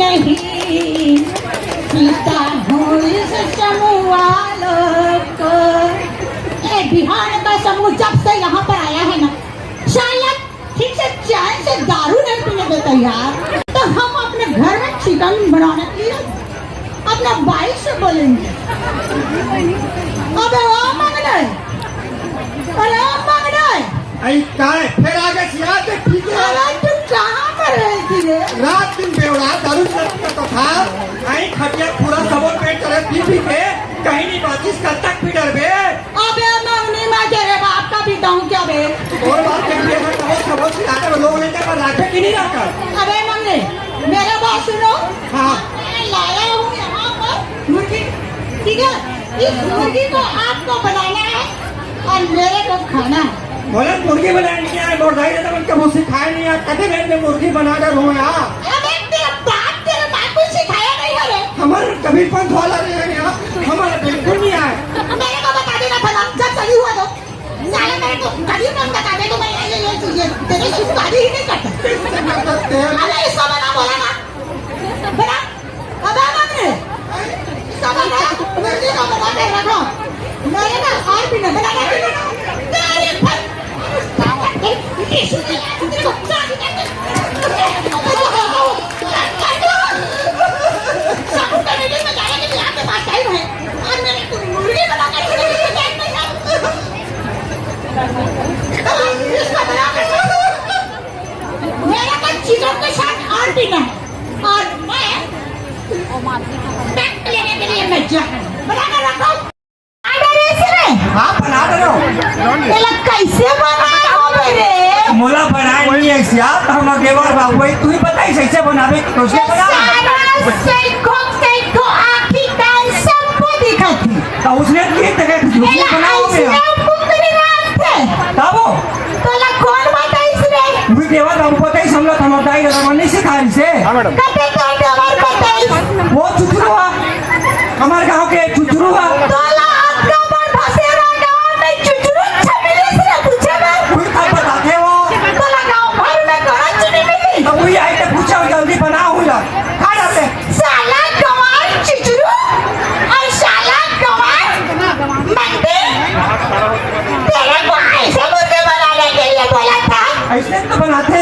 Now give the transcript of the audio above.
नहीं पीता हूँ इस समूह को। बिहार का समूह जब से यहाँ पर आया है ना, शायद ठीक से चैन से दारू नहीं पीने देता यार। तो हम अपने घर में चिकन बनाने के लिए अपना भाई से बोलेंगे, अबे वो मांग रहे, अरे वो मांग रहे। आई काय फिर आगे सिया के ठीक है। अरे तू कहाँ पर रही थी रे? रात दिन बेवड़ा दारू करता तो था। आई खटिया पूरा सबों पेट करे पी पी के कहीं नहीं बातिस कब तक पी डर बे। अबे मैं तेरे बाप का पीता हूँ क्या बे? और बात के लिए सबों सिखाने में लोग लेकर पर लाखे की नहीं रखा। अबे मंगने मेरे बात सुनो। हाँ मैं लाया हूँ यहाँ पर मुर्गी, ठीक है? इस मुर्गी को आपको बनाना है और मेरे को खाना है। बोले मुर्गी बनाने नहीं आए बोर्डाई ने तो उनके मुँह सिखाए नहीं आए कभी मैंने मुर्गी बना कर हूँ यार। अबे तेरे बाप को सिखाया नहीं है रे? हमारे कभी पंथ वाला नहीं है यहाँ, हमारे बिल्कुल नहीं आए। मेरे को बता देना था जब सही हुआ तो साले मेरे को कभी मत बता दे तो मैं ये तेरे शुरू शादी ही नहीं करता। अबे इसको बना बोला ना बना। अबे मंगने इसको बना मुर्गी को बना के रखो। मेरे ना और भी ना बना के तेरे पर चीजों के साथ और भी ना और मैं बैंक लेने के लिए मैं जा बना कर रखा हूँ। हाँ बना दे रहा कैसे बनाया हो मेरे? मोला बनाए नहीं है सिया हम अगले बार बाबू भाई तू ही बताई कैसे बनावे कि कैसे बना। सैको आखी कान सबको दिखा थी तो उसने की तरह झूठी बनाओगे तब तोला कौन बताई इसने? वीडियो बाबू बताई हम लोग हम बताई नहीं सिखाई से कते कते हमार बताई वो चुचुरुआ हमारे गांव के चुचुरुआ तोला आपका बार भसेरा गांव में चुचुरु छमिले से पूछे मैं कोई कब बताते वो तोला गांव भर में करा चुनी मिली तो वही आई तो पूछा जल्दी बनाओ ना खा डाले साला गवार चुचुरु और साला गवार मंदे तेरे को ऐसे मुर्गे बनाने के लिए बोला था। ऐसे तो बनाते